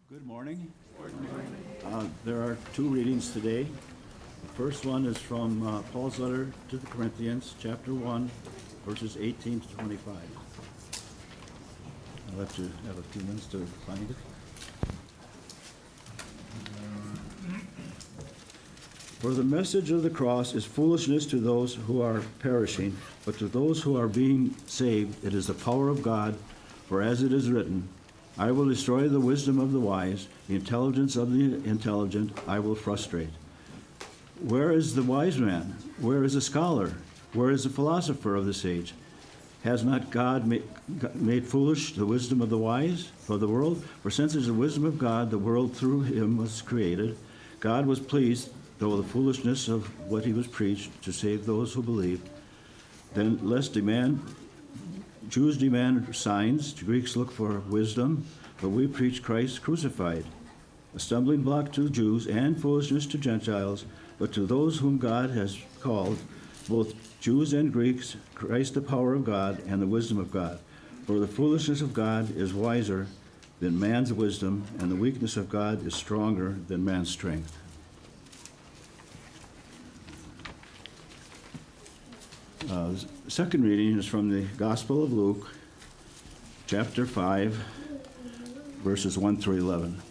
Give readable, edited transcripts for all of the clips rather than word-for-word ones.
Good morning. There are two readings today. The first one is from Paul's letter to the Corinthians, chapter 1, verses 18 to 25. I'll have to have a few minutes to find it. For the message of the cross is foolishness to those who are perishing, but to those who are being saved, it is the power of God. For as it is written, I will destroy the wisdom of the wise, the intelligence of the intelligent I will frustrate. Where is the wise man? Where is the scholar? Where is the philosopher of this age? Has not God made foolish the wisdom of the wise for the world? For since it is the wisdom of God, the world through him was created. God was pleased, though the foolishness of what he was preached, to save those who believe. Then Jews demand signs, Greeks look for wisdom, but we preach Christ crucified, a stumbling block to Jews and foolishness to Gentiles, but to those whom God has called, both Jews and Greeks, Christ the power of God and the wisdom of God. For the foolishness of God is wiser than man's wisdom, and the weakness of God is stronger than man's strength. The second reading is from the Gospel of Luke, chapter 5, verses 1 through 11.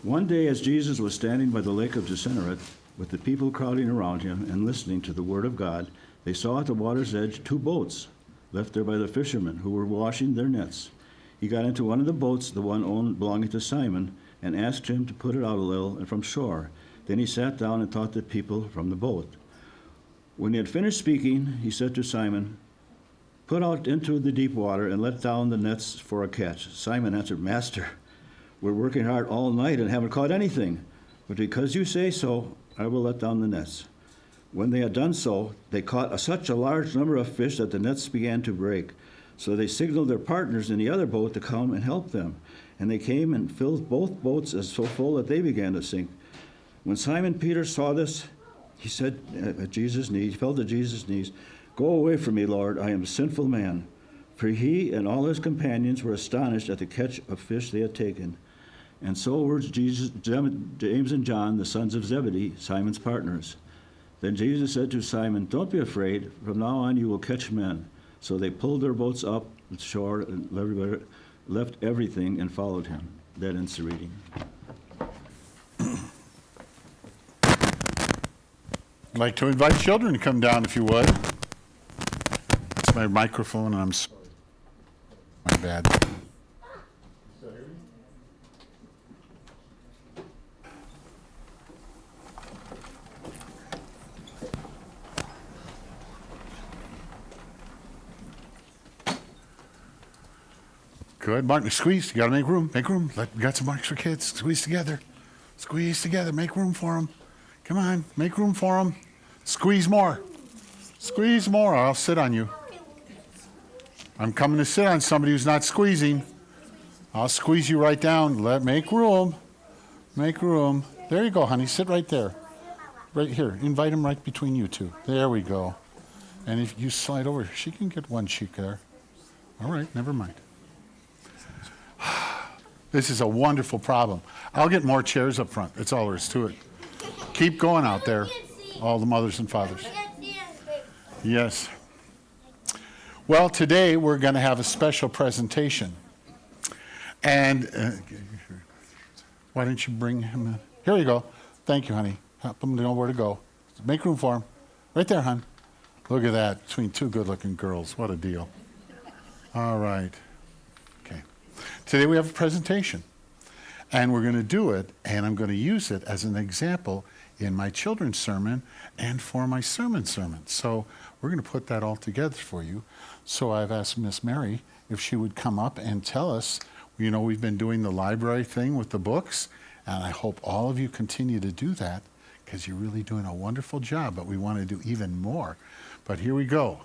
One day as Jesus was standing by the lake of Gennesaret, with the people crowding around him and listening to the word of God, they saw at the water's edge two boats left there by the fishermen who were washing their nets. He got into one of the boats, the one belonging to Simon, and asked him to put it out a little and from shore. Then he sat down and taught the people from the boat. When he had finished speaking, he said to Simon, "Put out into the deep water and let down the nets for a catch." Simon answered, "Master, we're working hard all night and haven't caught anything. But because you say so, I will let down the nets." When they had done so, they caught such a large number of fish that the nets began to break. So they signaled their partners in the other boat to come and help them. And they came and filled both boats so full that they began to sink. When Simon Peter saw this, he said at Jesus' knees, he fell to Jesus' knees, "Go away from me, Lord, I am a sinful man." For he and all his companions were astonished at the catch of fish they had taken. And so were James and John, the sons of Zebedee, Simon's partners. Then Jesus said to Simon, "Don't be afraid. From now on you will catch men." So they pulled their boats up to shore and left everything and followed him. That ends the reading. I'd like to invite children to come down if you would. It's my microphone, and I'm sorry. My bad. Good, Martin, squeeze. You gotta make room. Make room. We got some marks for kids. Squeeze together. Squeeze together. Make room for them. Come on, make room for them. Squeeze more. Squeeze more. I'll sit on you. I'm coming to sit on somebody who's not squeezing. I'll squeeze you right down. Make room. Make room. There you go, honey. Sit right there. Right here. Invite him right between you two. There we go. And if you slide over, she can get one cheek there. All right, never mind. This is a wonderful problem. I'll get more chairs up front. That's all there is to it. Keep going out there, all the mothers and fathers. Yes. Well, today we're going to have a special presentation. And why don't you bring him in? Here you go. Thank you, honey. Help him to know where to go. Make room for him. Right there, hon. Look at that, between two good-looking girls. What a deal. All right. Okay. Today we have a presentation. And we're going to do it, and I'm going to use it as an example in my children's sermon and for my sermon. So we're going to put that all together for you. So I've asked Miss Mary if she would come up and tell us, we've been doing the library thing with the books, and I hope all of you continue to do that because you're really doing a wonderful job, but we want to do even more. But here we go.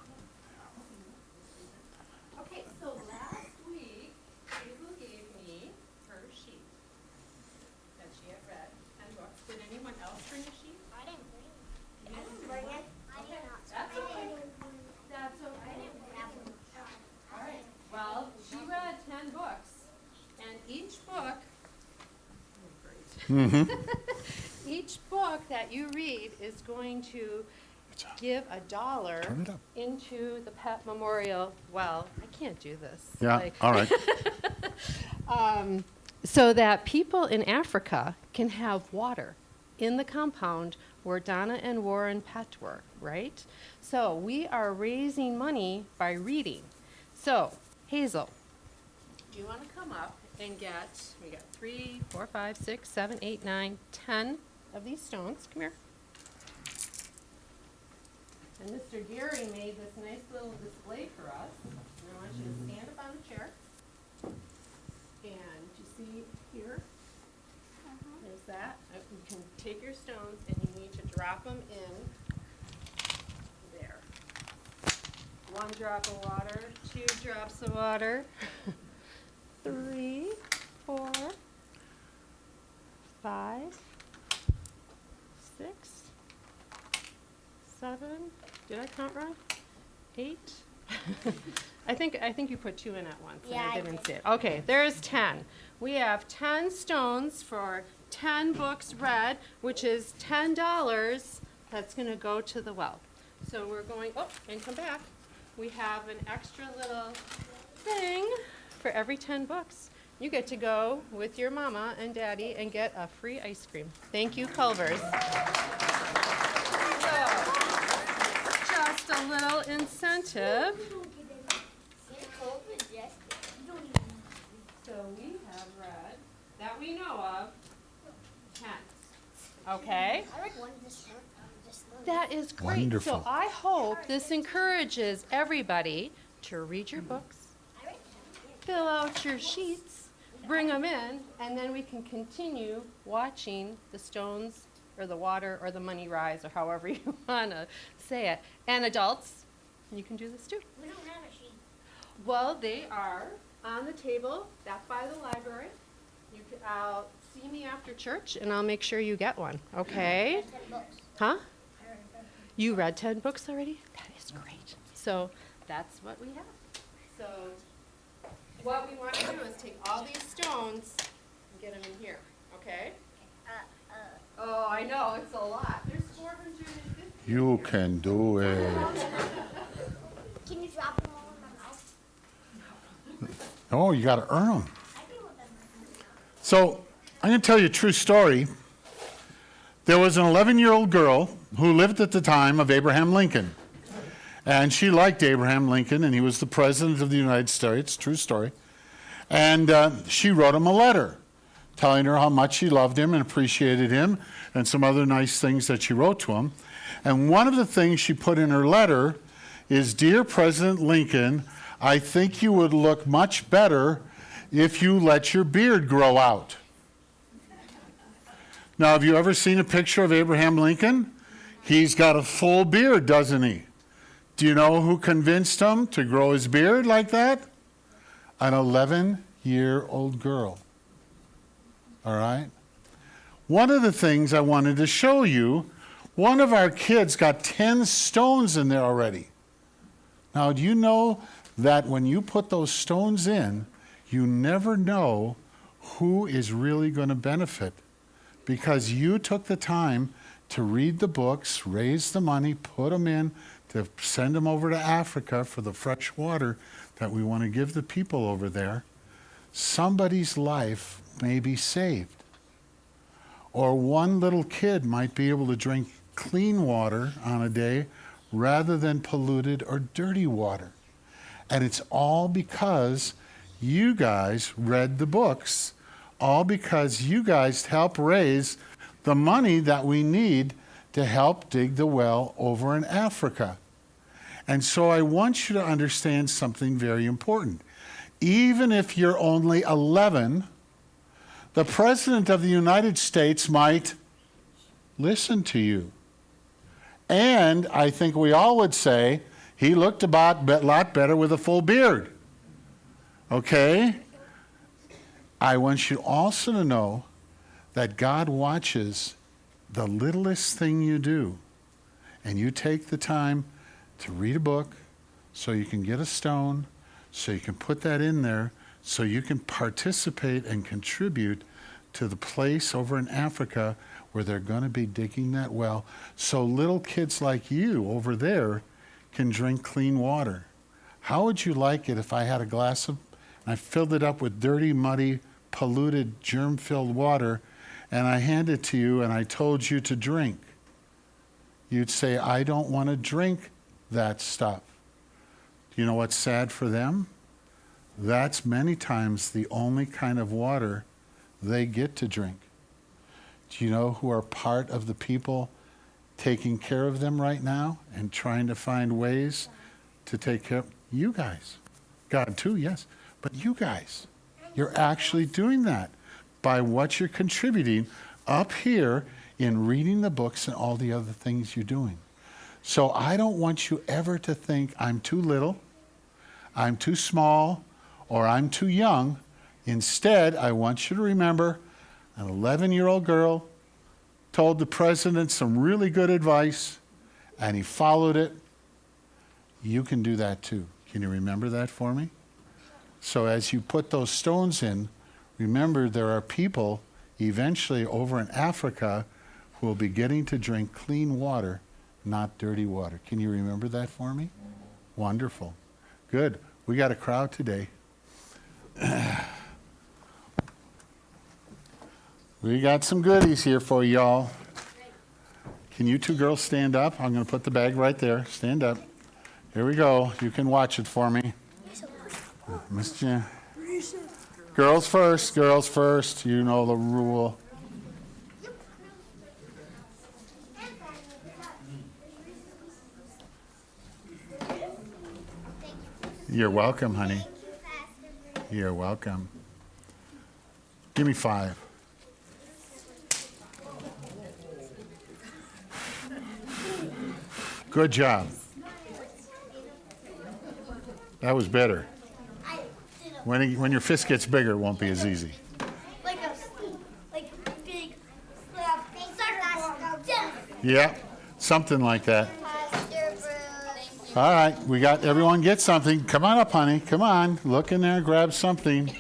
Well, she Each book that you read is going to give $1 Turn it up. into the Pet Memorial. Well, I can't do this. Yeah, all right. So that people in Africa can have water in the compound where Donna and Warren pet work, right? So we are raising money by reading. So, Hazel, do you want to come up and we got 3, 4, 5, 6, 7, 8, 9, 10 of these stones. Come here. And Mr. Gary made this nice little display for us. And I want you to stand up on the chair. And you see here, there's that. You can take your stones and you need to drop them in there. 1 drop of water, 2 drops of water, 3, 4, 5, 6, 7. Did I count right? 8. I think you put 2 in at once. Yeah, and I I didn't did. see it. Okay, there's 10. We have 10 stones for 10 books read, which is $10. That's going to go to the well. So we're going. Oh, and come back. We have an extra little thing for every 10 books. You get to go with your mama and daddy and get a free ice cream. Thank you, Culvers. So, just a little incentive. So we have read, that we know of, 10. Okay? I read one this month. That is great. Wonderful. So I hope this encourages everybody to read your books, fill out your sheets, bring them in, and then we can continue watching the stones or the water or the money rise or however you want to say it. And adults, you can do this too. We don't have a sheet. Well, they are on the table back by the library. You can, see me after church and I'll make sure you get one, okay? 10 books. Huh? I read 10. You read 10 books already? That is great. So that's what we have. So what we want to do is take all these stones and get them in here, okay? Oh, I know, it's a lot. There's 450. You can do it. Can you drop them all in my mouth? Oh, you got to earn them. I can put them in my mouth. So I'm going to tell you a true story. There was an 11-year-old girl who lived at the time of Abraham Lincoln. And she liked Abraham Lincoln, and he was the president of the United States. True story. And she wrote him a letter telling her how much she loved him and appreciated him and some other nice things that she wrote to him. And one of the things she put in her letter is, "Dear President Lincoln, I think you would look much better if you let your beard grow out." Now, have you ever seen a picture of Abraham Lincoln? He's got a full beard, doesn't he? Do you know who convinced him to grow his beard like that? An 11-year-old girl. All right? One of the things I wanted to show you, one of our kids got 10 stones in there already. Now, do you know that when you put those stones in, you never know who is really going to benefit? Because you took the time to read the books, raise the money, put them in, to send them over to Africa for the fresh water that we want to give the people over there. Somebody's life may be saved. Or one little kid might be able to drink clean water on a day rather than polluted or dirty water. And it's all because you guys read the books, all because you guys help raise the money that we need to help dig the well over in Africa. And so I want you to understand something very important. Even if you're only 11, the President of the United States might listen to you. And I think we all would say he looked a lot better with a full beard. Okay? I want you also to know that God watches the littlest thing you do. And you take the time to read a book so you can get a stone, so you can put that in there, so you can participate and contribute to the place over in Africa where they're going to be digging that well so little kids like you over there can drink clean water. How would you like it if I had a glass of, and I filled it up with dirty, muddy, polluted, germ-filled water, and I handed it to you and I told you to drink? You'd say, I don't want to drink that stuff. Do you know what's sad for them? That's many times the only kind of water they get to drink. Do you know who are part of the people taking care of them right now and trying to find ways to take care of you guys? God too, yes. But you guys, you're actually doing that by what you're contributing up here in reading the books and all the other things you're doing. So I don't want you ever to think I'm too little, I'm too small, or I'm too young. Instead, I want you to remember an 11-year-old girl told the president some really good advice, and he followed it. You can do that too. Can you remember that for me? So as you put those stones in, remember there are people eventually over in Africa who will be getting to drink clean water, not dirty water. Can you remember that for me? Wonderful. Good. We got a crowd today. We got some goodies here for y'all. Can you two girls stand up? I'm going to put the bag right there. Stand up. Here we go. You can watch it for me. Miss Jen. Girls first. Girls first. You know the rule. You're welcome, honey. You're welcome. Give me 5. Good job. That was better. When your fist gets bigger, it won't be as easy. Like a big Yeah, something like that. All right, we got everyone get something. Come on up, honey. Come on. Look in there, grab something. I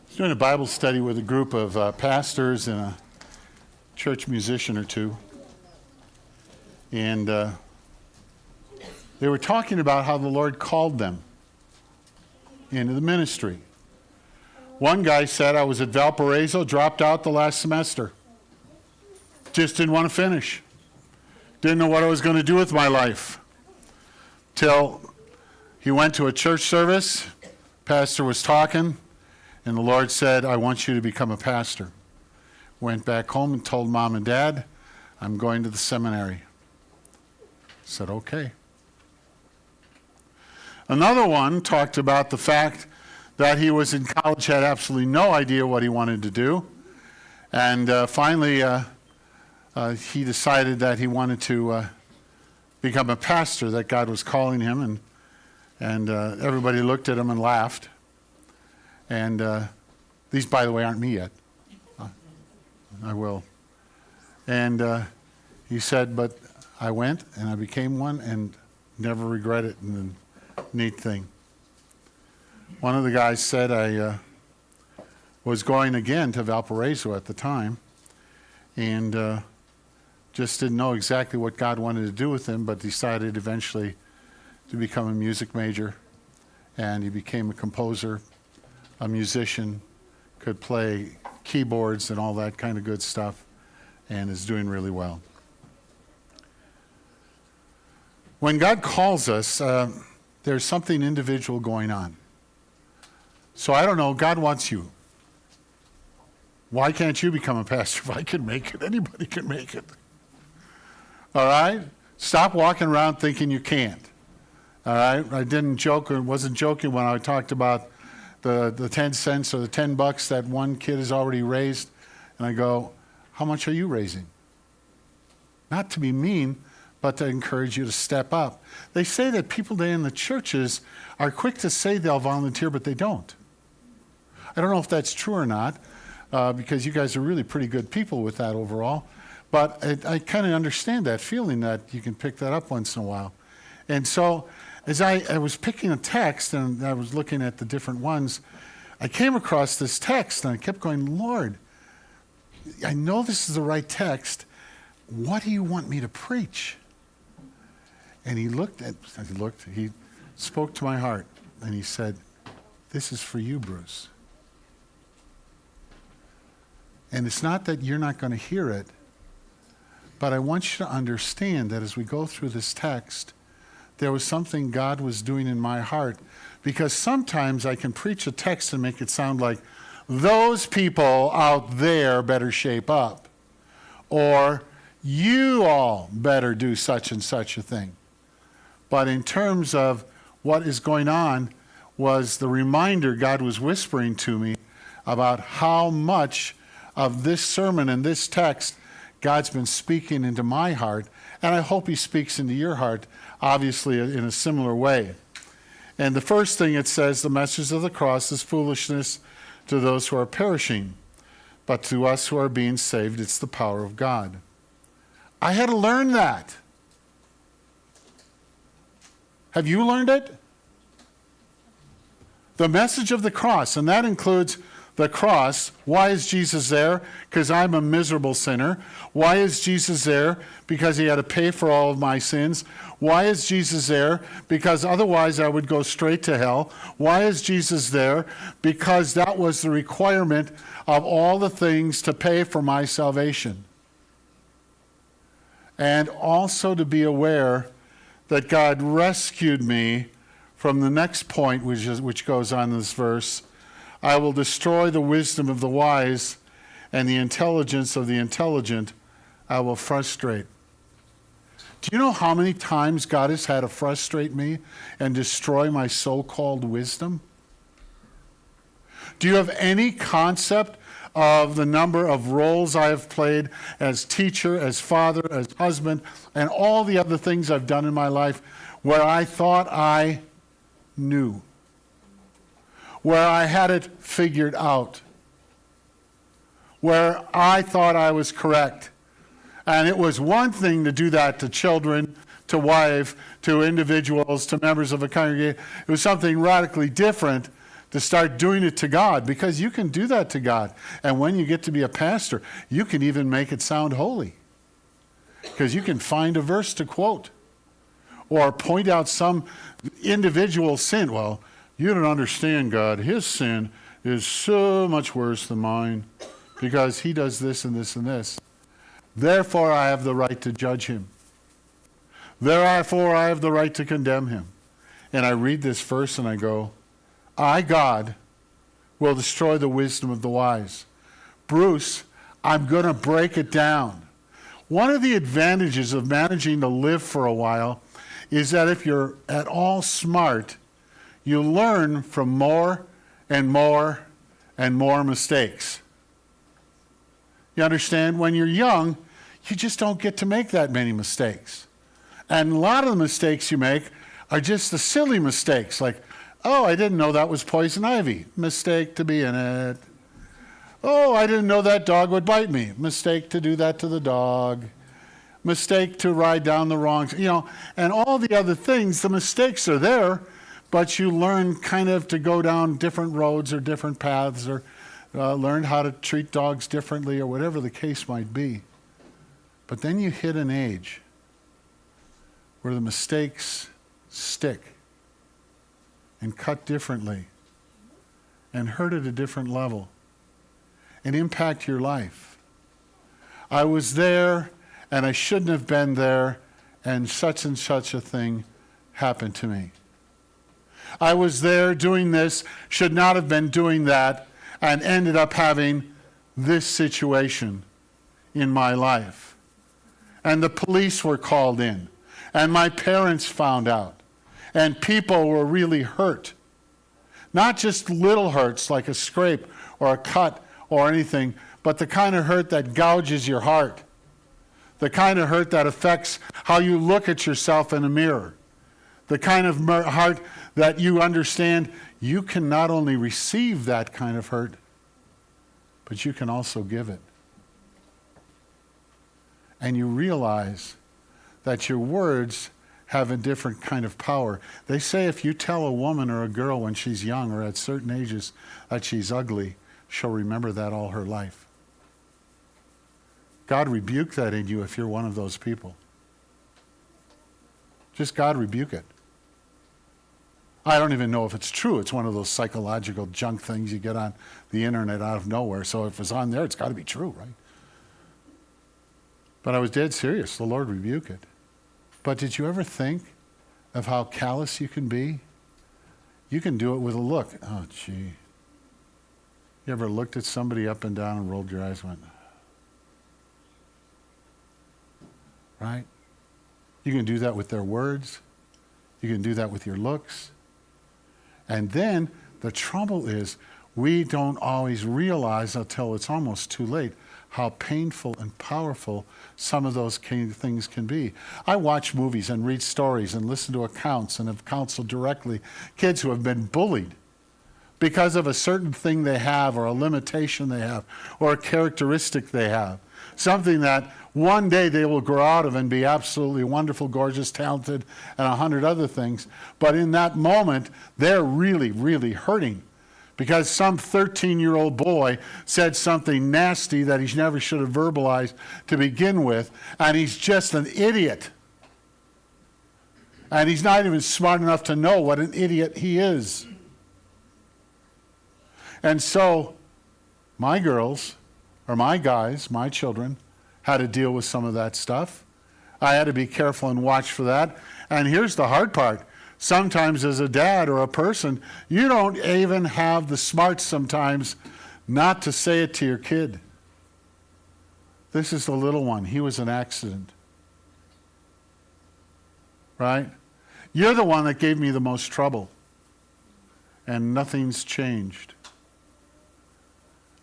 was doing a Bible study with a group of pastors and a church musician or two. And they were talking about how the Lord called them into the ministry. One guy said, I was at Valparaiso, dropped out the last semester. Just didn't want to finish. Didn't know what I was going to do with my life. Till he went to a church service, pastor was talking, and the Lord said, I want you to become a pastor. Went back home and told mom and dad, I'm going to the seminary. Said, okay. Another one talked about the fact that he was in college, had absolutely no idea what he wanted to do. And finally, he decided that he wanted to become a pastor, that God was calling him. And everybody looked at him and laughed. And these, by the way, aren't me yet. I will. And he said, but I went and I became one and never regret it. And the neat thing. One of the guys said I was going again to Valparaiso at the time and just didn't know exactly what God wanted to do with him, but decided eventually to become a music major. And he became a composer, a musician, could play keyboards and all that kind of good stuff, and is doing really well. When God calls us, there's something individual going on. So I don't know, God wants you. Why can't you become a pastor? If I can make it, anybody can make it. All right? Stop walking around thinking you can't. All right? I didn't joke or wasn't joking when I talked about the 10 cents or the $10 that one kid has already raised. And I go, how much are you raising? Not to be mean, but to encourage you to step up. They say that people today in the churches are quick to say they'll volunteer, but they don't. I don't know if that's true or not, because you guys are really pretty good people with that overall. But I kind of understand that feeling that you can pick that up once in a while. And so as I was picking a text and I was looking at the different ones, I came across this text and I kept going, Lord, I know this is the right text. What do you want me to preach? And he spoke to my heart and he said, this is for you, Bruce. And it's not that you're not going to hear it, but I want you to understand that as we go through this text, there was something God was doing in my heart. Because sometimes I can preach a text and make it sound like, those people out there better shape up. Or, you all better do such and such a thing. But in terms of what is going on, was the reminder God was whispering to me about how much of this sermon and this text God's been speaking into my heart, and I hope he speaks into your heart, obviously in a similar way. And the first thing it says, the message of the cross is foolishness to those who are perishing, but to us who are being saved, it's the power of God. I had to learn that. Have you learned it? The message of the cross, and that includes the cross. Why is Jesus there? Because I'm a miserable sinner. Why is Jesus there? Because he had to pay for all of my sins. Why is Jesus there? Because otherwise I would go straight to hell. Why is Jesus there? Because that was the requirement of all the things to pay for my salvation. And also to be aware that God rescued me from the next point, which goes on in this verse. I will destroy the wisdom of the wise, and the intelligence of the intelligent I will frustrate. Do you know how many times God has had to frustrate me and destroy my so-called wisdom? Do you have any concept of the number of roles I have played as teacher, as father, as husband, and all the other things I've done in my life where I thought I knew, where I had it figured out, where I thought I was correct? And it was one thing to do that to children, to wife, to individuals, to members of a congregation. It was something radically different to start doing it to God, because you can do that to God. And when you get to be a pastor, you can even make it sound holy, because you can find a verse to quote or point out some individual sin. Well, you don't understand God. His sin is so much worse than mine because he does this and this and this. Therefore, I have the right to judge him. Therefore, I have the right to condemn him. And I read this verse and I go, I, God, will destroy the wisdom of the wise. Bruce, I'm going to break it down. One of the advantages of managing to live for a while is that if you're at all smart, you learn from more and more and more mistakes. You understand? When you're young, you just don't get to make that many mistakes. And a lot of the mistakes you make are just the silly mistakes, like, oh, I didn't know that was poison ivy. Mistake to be in it. Oh, I didn't know that dog would bite me. Mistake to do that to the dog. Mistake to ride down the wrong, and all the other things. The mistakes are there, but you learn kind of to go down different roads or different paths, or learn how to treat dogs differently, or whatever the case might be. But then you hit an age where the mistakes stick and cut differently and hurt at a different level and impact your life. I was there and I shouldn't have been there, and such a thing happened to me. I was there doing this, should not have been doing that, and ended up having this situation in my life. And the police were called in, and my parents found out, and people were really hurt. Not just little hurts like a scrape or a cut or anything, but the kind of hurt that gouges your heart. The kind of hurt that affects how you look at yourself in a mirror. The kind of heart that you understand you can not only receive that kind of hurt, but you can also give it. And you realize that your words have a different kind of power. They say if you tell a woman or a girl when she's young or at certain ages that she's ugly, she'll remember that all her life. God rebuke that in you if you're one of those people. Just God rebuke it. I don't even know if it's true. It's one of those psychological junk things you get on the internet out of nowhere. So if it's on there, it's got to be true, right? But I was dead serious. The Lord rebuke it. But did you ever think of how callous you can be? You can do it with a look. Oh, gee. You ever looked at somebody up and down and rolled your eyes and went, right? You can do that with their words. You can do that with your looks. And then the trouble is we don't always realize until it's almost too late how painful and powerful some of those things can be. I watch movies and read stories and listen to accounts and have counseled directly kids who have been bullied because of a certain thing they have or a limitation they have or a characteristic they have. Something that one day they will grow out of and be absolutely wonderful, gorgeous, talented, and 100 other things. But in that moment, they're really, really hurting because some 13-year-old boy said something nasty that he never should have verbalized to begin with, and he's just an idiot. And he's not even smart enough to know what an idiot he is. And so my girls, or my guys, my children, had to deal with some of that stuff. I had to be careful and watch for that. And here's the hard part. Sometimes as a dad or a person, you don't even have the smarts sometimes not to say it to your kid. This is the little one. He was an accident. Right? You're the one that gave me the most trouble. And nothing's changed.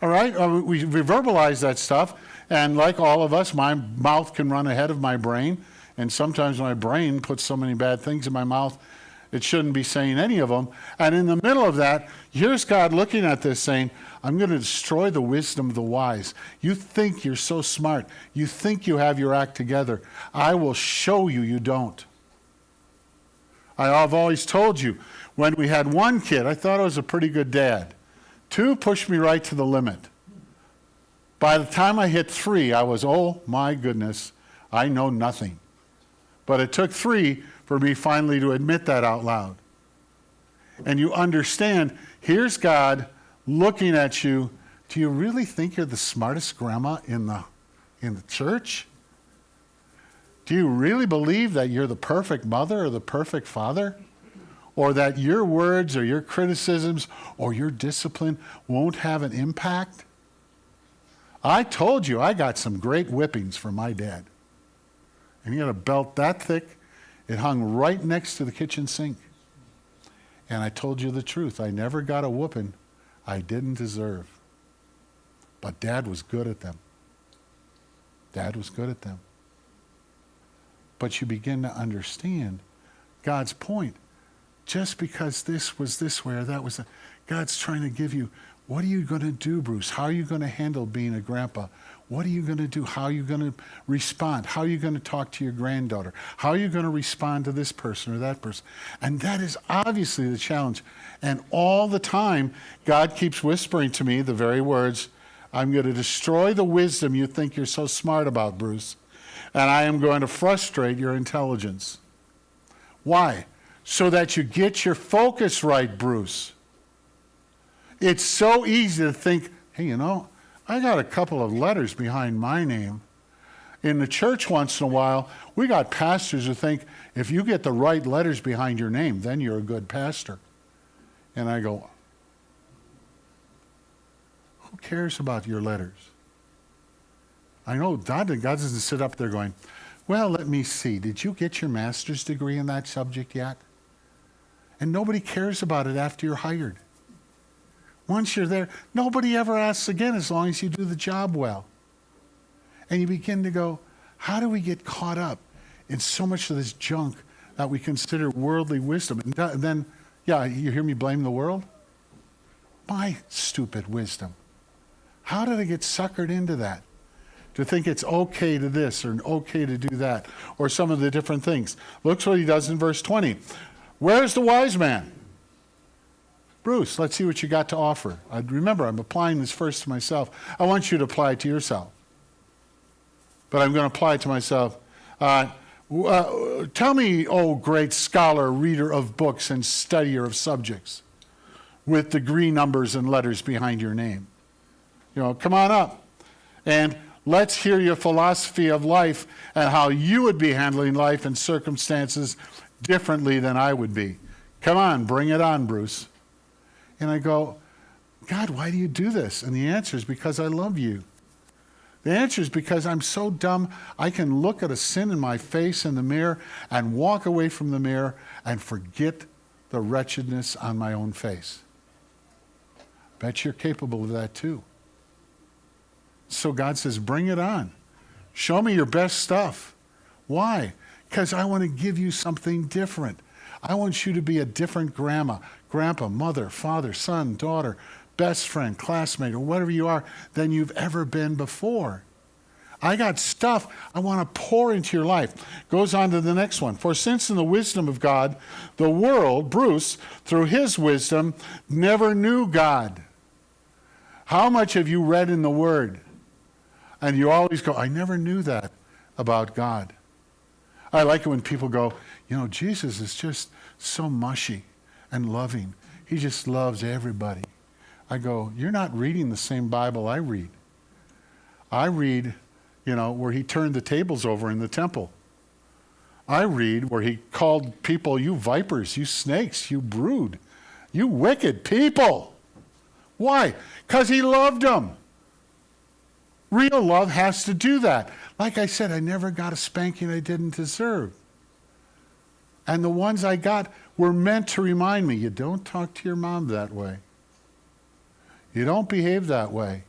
All right? We verbalize that stuff. And like all of us, my mouth can run ahead of my brain. And sometimes my brain puts so many bad things in my mouth, it shouldn't be saying any of them. And in the middle of that, here's God looking at this saying, I'm going to destroy the wisdom of the wise. You think you're so smart. You think you have your act together. I will show you you don't. I've always told you, when we had one kid, I thought I was a pretty good dad. 2 pushed me right to the limit. By the time I hit 3, I was, oh my goodness, I know nothing. But it took 3 for me finally to admit that out loud. And you understand, here's God looking at you. Do you really think you're the smartest grandma in the church? Do you really believe that you're the perfect mother or the perfect father? Or that your words or your criticisms or your discipline won't have an impact? I told you I got some great whippings from my dad. And he had a belt that thick. It hung right next to the kitchen sink. And I told you the truth. I never got a whooping I didn't deserve. But Dad was good at them. Dad was good at them. But you begin to understand God's point. Just because this was this way or that was that, God's trying to give you, what are you going to do, Bruce? How are you going to handle being a grandpa? What are you going to do? How are you going to respond? How are you going to talk to your granddaughter? How are you going to respond to this person or that person? And that is obviously the challenge. And all the time, God keeps whispering to me the very words, I'm going to destroy the wisdom you think you're so smart about, Bruce. And I am going to frustrate your intelligence. Why? So that you get your focus right, Bruce. It's so easy to think, hey, you know, I got a couple of letters behind my name. In the church once in a while, we got pastors who think if you get the right letters behind your name, then you're a good pastor. And I go, who cares about your letters? I know God doesn't sit up there going, well, let me see. Did you get your master's degree in that subject yet? And nobody cares about it after you're hired. Once you're there, nobody ever asks again as long as you do the job well. And you begin to go, how do we get caught up in so much of this junk that we consider worldly wisdom? And then, yeah, you hear me blame the world? My stupid wisdom. How did I get suckered into that? To think it's okay to this or okay to do that, or some of the different things. Look what he does in verse 20. Where's the wise man? Bruce, let's see what you got to offer. Remember, I'm applying this first to myself. I want you to apply it to yourself. But I'm going to apply it to myself. Tell me, oh great scholar, reader of books, and studier of subjects, with degree numbers and letters behind your name. Come on up. And let's hear your philosophy of life and how you would be handling life and circumstances differently than I would be. Come on, bring it on, Bruce. And I go, God, why do you do this? And the answer is because I love you. The answer is because I'm so dumb, I can look at a sin in my face in the mirror and walk away from the mirror and forget the wretchedness on my own face. Bet you're capable of that too. So God says, bring it on. Show me your best stuff. Why? Because I want to give you something different. I want you to be a different grandma, mother, father, son, daughter, best friend, classmate, or whatever you are than you've ever been before. I got stuff I want to pour into your life. Goes on to the next one. For since in the wisdom of God, the world, Bruce, through his wisdom, never knew God. How much have you read in the Word? And you always go, I never knew that about God. I like it when people go, Jesus is just so mushy and loving. He just loves everybody. I go, you're not reading the same Bible I read. I read, where he turned the tables over in the temple. I read where he called people, you vipers, you snakes, you brood, you wicked people. Why? Because he loved them. Real love has to do that. Like I said, I never got a spanking I didn't deserve. And the ones I got were meant to remind me, you don't talk to your mom that way. You don't behave that way.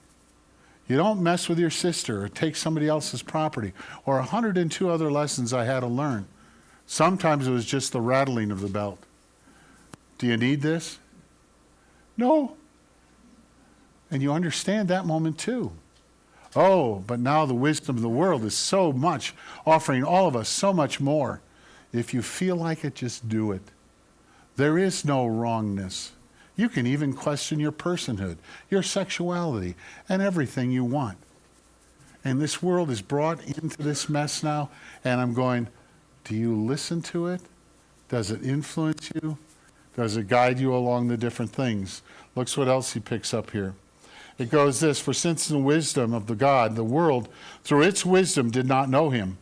You don't mess with your sister or take somebody else's property. Or 102 other lessons I had to learn. Sometimes it was just the rattling of the belt. Do you need this? No. And you understand that moment too. Oh, but now the wisdom of the world is so much, offering all of us so much more. If you feel like it, just do it. There is no wrongness. You can even question your personhood, your sexuality, and everything you want. And this world is brought into this mess now, and I'm going, do you listen to it? Does it influence you? Does it guide you along the different things? Look what else he picks up here. It goes this, for since the wisdom of the God, the world, through its wisdom did not know him,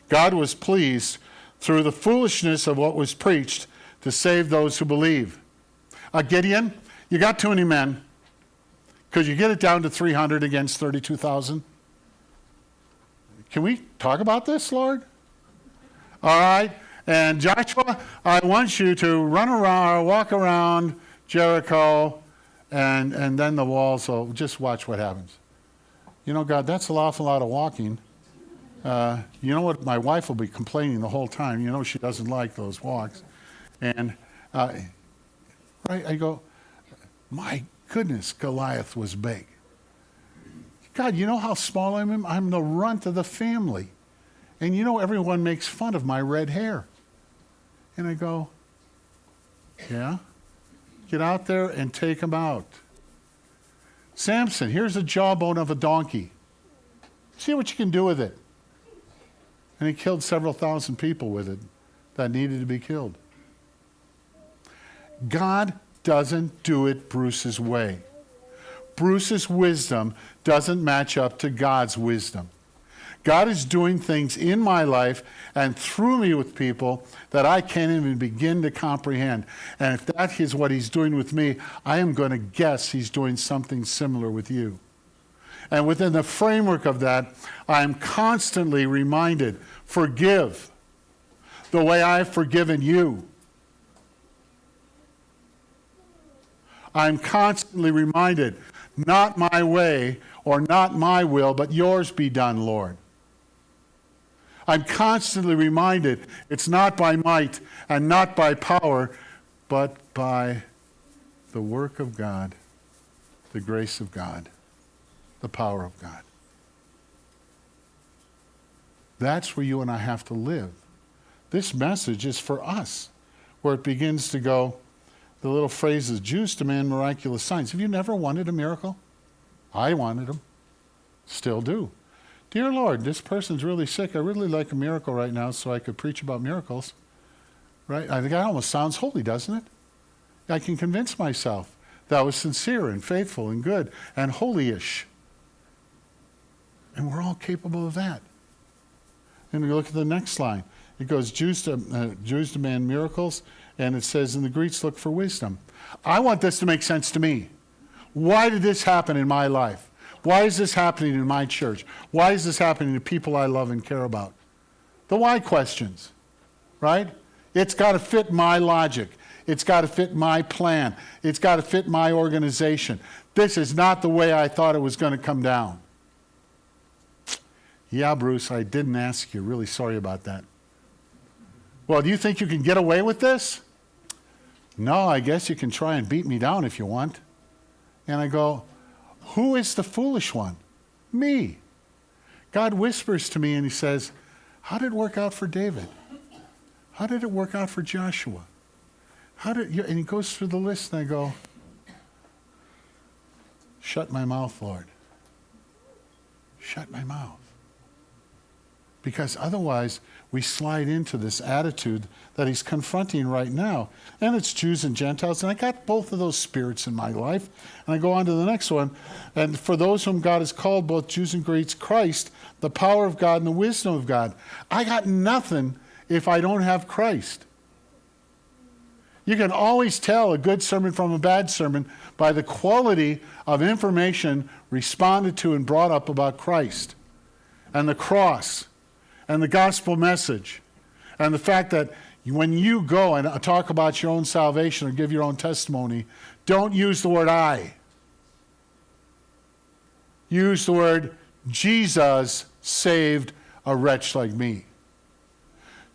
God was pleased through the foolishness of what was preached to save those who believe. Gideon, you got too many men. Could you get it down to 300 against 32,000? Can we talk about this, Lord? All right. And Joshua, I want you to run around, walk around Jericho, and then the wall, so just watch what happens. God, that's an awful lot of walking. You know what? My wife will be complaining the whole time. She doesn't like those walks. And right, I go, my goodness, Goliath was big. God, you know how small I am? I'm the runt of the family. And everyone makes fun of my red hair. And I go, yeah? Get out there and take him out. Samson, here's a jawbone of a donkey. See what you can do with it. And he killed several thousand people with it that needed to be killed. God doesn't do it Bruce's way. Bruce's wisdom doesn't match up to God's wisdom. God is doing things in my life and through me with people that I can't even begin to comprehend. And if that is what he's doing with me, I am going to guess he's doing something similar with you. And within the framework of that, I'm constantly reminded, forgive the way I've forgiven you. I'm constantly reminded, not my way or not my will, but yours be done, Lord. I'm constantly reminded it's not by might and not by power, but by the work of God, the grace of God. the power of God. That's where you and I have to live. This message is for us, where it begins to go, the little phrases, Jews demand miraculous signs. Have you never wanted a miracle? I wanted them. Still do. Dear Lord, this person's really sick. I really like a miracle right now so I could preach about miracles. Right? I think that almost sounds holy, doesn't it? I can convince myself that was sincere and faithful and good and holy-ish. And we're all capable of that. And we look at the next line. It goes, Jews demand miracles, and it says, and the Greeks look for wisdom. I want this to make sense to me. Why did this happen in my life? Why is this happening in my church? Why is this happening to people I love and care about? The why questions, right? It's got to fit my logic. It's got to fit my plan. It's got to fit my organization. This is not the way I thought it was going to come down. Yeah, Bruce, I didn't ask you. Really sorry about that. Well, do you think you can get away with this? No, I guess you can try and beat me down if you want. And I go, who is the foolish one? Me. God whispers to me and he says, how did it work out for David? How did it work out for Joshua? And he goes through the list and I go, shut my mouth, Lord. Shut my mouth. Because otherwise we slide into this attitude that he's confronting right now. And it's Jews and Gentiles. And I got both of those spirits in my life. And I go on to the next one. And for those whom God has called, both Jews and Greeks, Christ, the power of God and the wisdom of God. I got nothing if I don't have Christ. You can always tell a good sermon from a bad sermon by the quality of information responded to and brought up about Christ and the cross and the gospel message and the fact that when you go and talk about your own salvation or give your own testimony, don't use the word I. Use the word Jesus saved a wretch like me.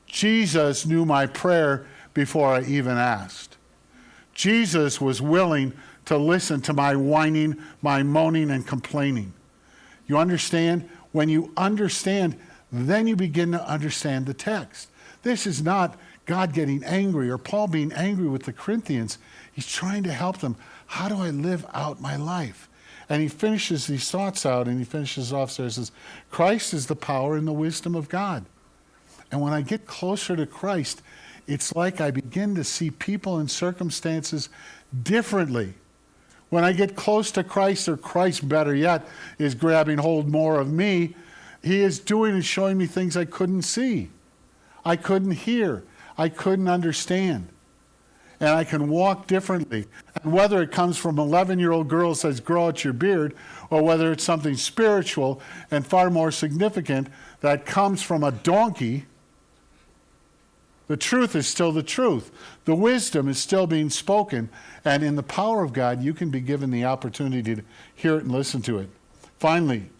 Jesus knew my prayer before I even asked. Jesus was willing to listen to my whining, my moaning, and complaining. You understand? When you understand, then you begin to understand the text. This is not God getting angry or Paul being angry with the Corinthians. He's trying to help them. How do I live out my life? And he finishes these thoughts out and he finishes off there and says, Christ is the power and the wisdom of God. And when I get closer to Christ, it's like I begin to see people and circumstances differently. When I get close to Christ, or Christ, better yet, is grabbing hold more of me, he is doing and showing me things I couldn't see, I couldn't hear, I couldn't understand. And I can walk differently. And whether it comes from an 11-year-old girl that says, grow out your beard, or whether it's something spiritual and far more significant that comes from a donkey, the truth is still the truth. The wisdom is still being spoken. And in the power of God, you can be given the opportunity to hear it and listen to it. Finally,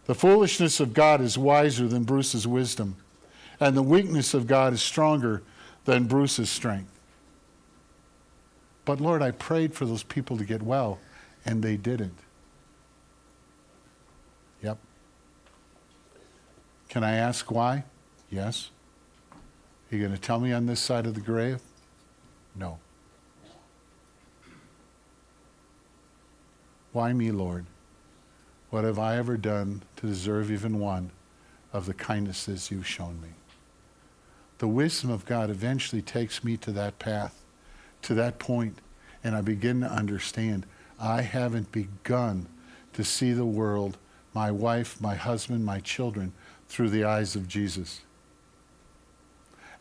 the foolishness of God is wiser than Bruce's wisdom. And the weakness of God is stronger than Bruce's strength. But Lord, I prayed for those people to get well, and they didn't. Yep. Can I ask why? Yes. Are you going to tell me on this side of the grave? No. Why me, Lord? What have I ever done to deserve even one of the kindnesses you've shown me? The wisdom of God eventually takes me to that path, to that point, and I begin to understand I haven't begun to see the world, my wife, my husband, my children, through the eyes of Jesus.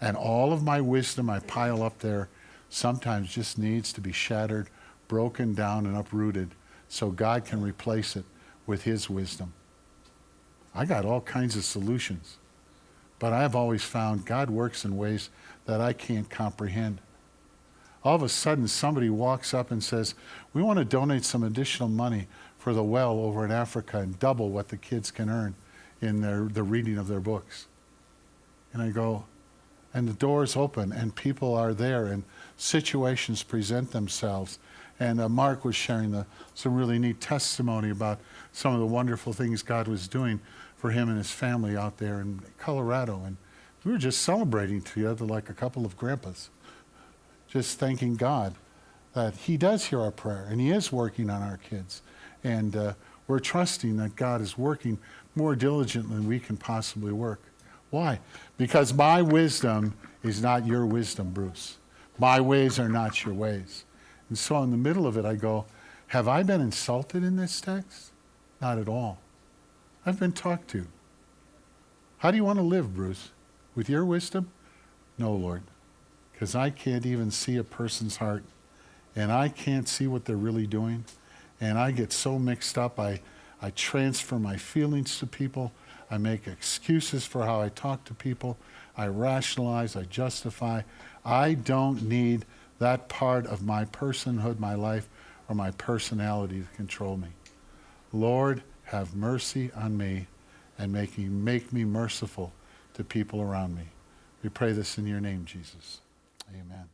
And all of my wisdom I pile up there sometimes just needs to be shattered, broken down, and uprooted so God can replace it with his wisdom. I got all kinds of solutions, but I've always found God works in ways that I can't comprehend. All of a sudden, somebody walks up and says, we want to donate some additional money for the well over in Africa and double what the kids can earn in the reading of their books. And I go, and the doors open and people are there and situations present themselves And Mark was sharing some really neat testimony about some of the wonderful things God was doing for him and his family out there in Colorado. And we were just celebrating together like a couple of grandpas, just thanking God that he does hear our prayer and he is working on our kids. And we're trusting that God is working more diligently than we can possibly work. Why? Because my wisdom is not your wisdom, Bruce. My ways are not your ways. And so in the middle of it, I go, have I been insulted in this text? Not at all. I've been talked to. How do you want to live, Bruce? With your wisdom? No, Lord. Because I can't even see a person's heart. And I can't see what they're really doing. And I get so mixed up. I transfer my feelings to people. I make excuses for how I talk to people. I rationalize. I justify. I don't need that part of my personhood, my life, or my personality to control me. Lord, have mercy on me and make me merciful to people around me. We pray this in your name, Jesus. Amen.